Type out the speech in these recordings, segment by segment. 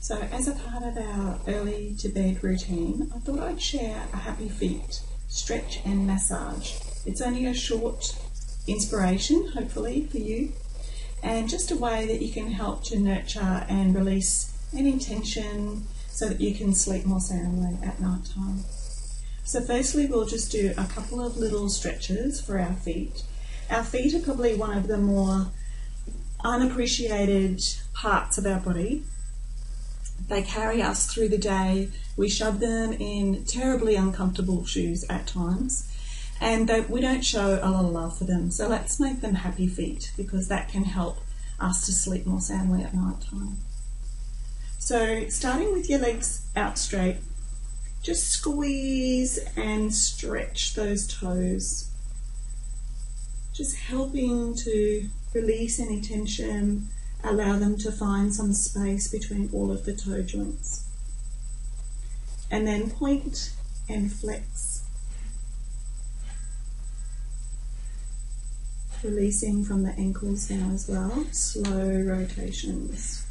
So as a part of our early to bed routine, I thought I'd share a happy feet stretch and massage. It's only a short inspiration, hopefully, for you, and just a way that you can help to nurture and release any tension so that you can sleep more soundly at night time. So firstly, we'll just do a couple of little stretches for our feet. Our feet are probably one of the more unappreciated parts of our body. They carry us through the day. We shove them in terribly uncomfortable shoes at times, and we don't show a lot of love for them. So let's make them happy feet, because that can help us to sleep more soundly at night time. So starting with your legs out straight, just squeeze and stretch those toes, just helping to release any tension, allow them to find some space between all of the toe joints. And then point and flex, releasing from the ankles now as well, slow rotations.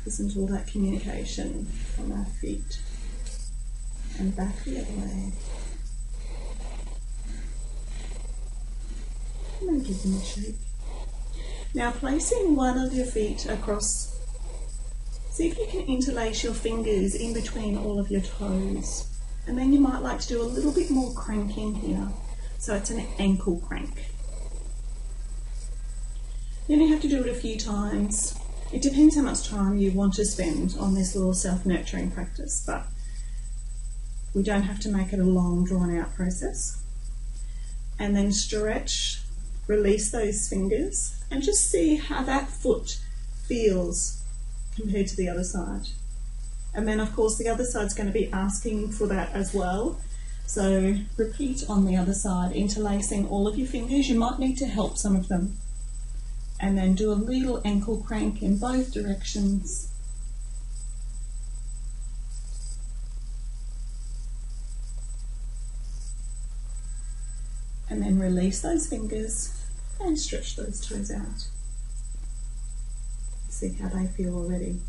Listen to all that communication from our feet, and back the other way. And then give them a shake. Now placing one of your feet across, see if you can interlace your fingers in between all of your toes. And then you might like to do a little bit more cranking here. So it's an ankle crank. You only have to do it a few times. It depends how much time you want to spend on this little self-nurturing practice, but we don't have to make it a long, drawn-out process. And then stretch, release those fingers, and just see how that foot feels compared to the other side. And then, of course, the other side's going to be asking for that as well. So repeat on the other side, interlacing all of your fingers. You might need to help some of them. And then do a little ankle crank in both directions. And then release those fingers and stretch those toes out. See how they feel already.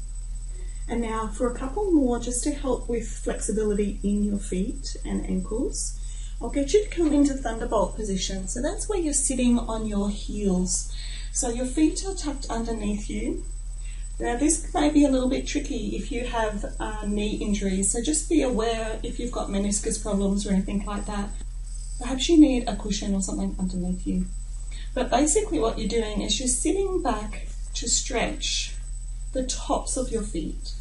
And now for a couple more, just to help with flexibility in your feet and ankles, I'll get you to come into Thunderbolt position. So that's where you're sitting on your heels. So your feet are tucked underneath you. Now this may be a little bit tricky if you have knee injuries, so just be aware if you've got meniscus problems or anything like that. Perhaps you need a cushion or something underneath you. But basically what you're doing is you're sitting back to stretch the tops of your feet.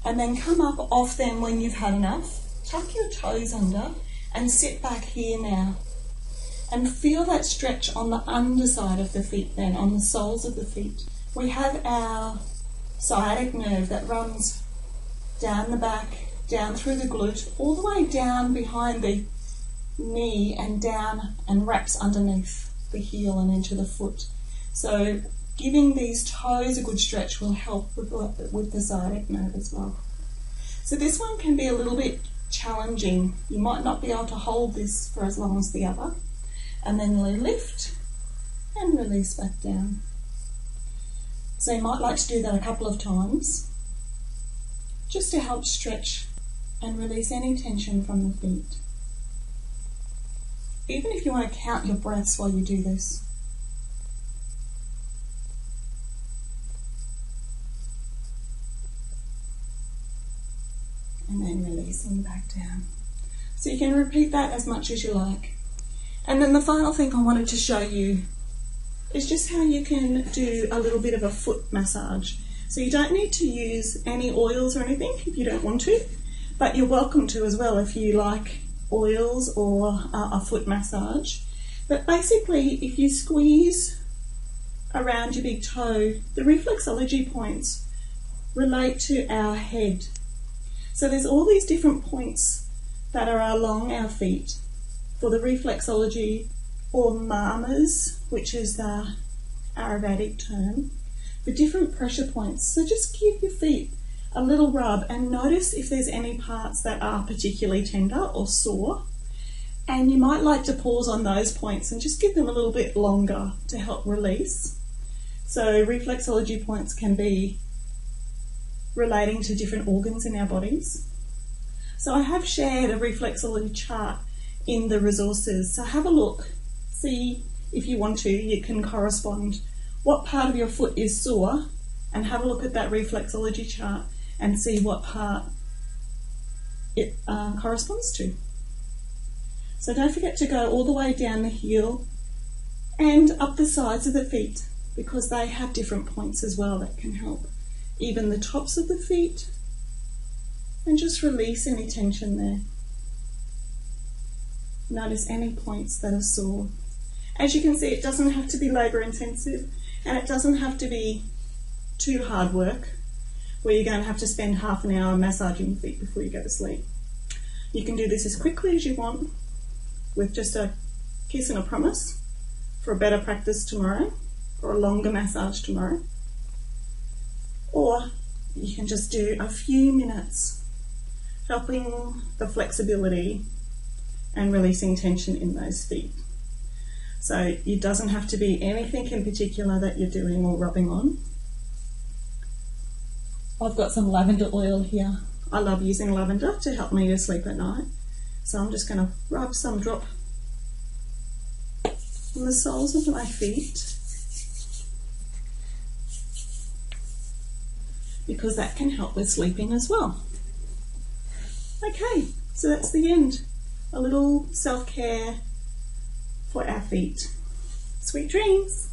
And then come up off them when you've had enough. Tuck your toes under and sit back here now. And feel that stretch on the underside of the feet then, on the soles of the feet. We have our sciatic nerve that runs down the back, down through the glute, all the way down behind the knee and down and wraps underneath the heel and into the foot. So giving these toes a good stretch will help with the sciatic nerve as well. So this one can be a little bit challenging. You might not be able to hold this for as long as the other. And then lift and release back down. So you might like to do that a couple of times, just to help stretch and release any tension from the feet. Even if you want to count your breaths while you do this. And then releasing back down. So you can repeat that as much as you like. And then the final thing I wanted to show you is just how you can do a little bit of a foot massage. So you don't need to use any oils or anything if you don't want to, but you're welcome to as well if you like oils or a foot massage. But basically, if you squeeze around your big toe, the reflexology points relate to our head. So there's all these different points that are along our feet for the reflexology, or mamas, which is the Ayurvedic term, for different pressure points. So just give your feet a little rub and notice if there's any parts that are particularly tender or sore. And you might like to pause on those points and just give them a little bit longer to help release. So reflexology points can be relating to different organs in our bodies. So I have shared a reflexology chart in the resources. So have a look, see if you want to, you can correspond what part of your foot is sore and have a look at that reflexology chart and see what part it corresponds to. So don't forget to go all the way down the heel and up the sides of the feet, because they have different points as well that can help. Even the tops of the feet, and just release any tension there. Notice any points that are sore. As you can see, it doesn't have to be labour intensive, and it doesn't have to be too hard work where you're going to have to spend half an hour massaging your feet before you go to sleep. You can do this as quickly as you want with just a kiss and a promise for a better practice tomorrow or a longer massage tomorrow. Or you can just do a few minutes helping the flexibility and releasing tension in those feet. So it doesn't have to be anything in particular that you're doing or rubbing on. I've got some lavender oil here. I love using lavender to help me to sleep at night. So I'm just going to rub some drop on the soles of my feet, because that can help with sleeping as well. Okay, so that's the end. A little self-care for our feet. Sweet dreams.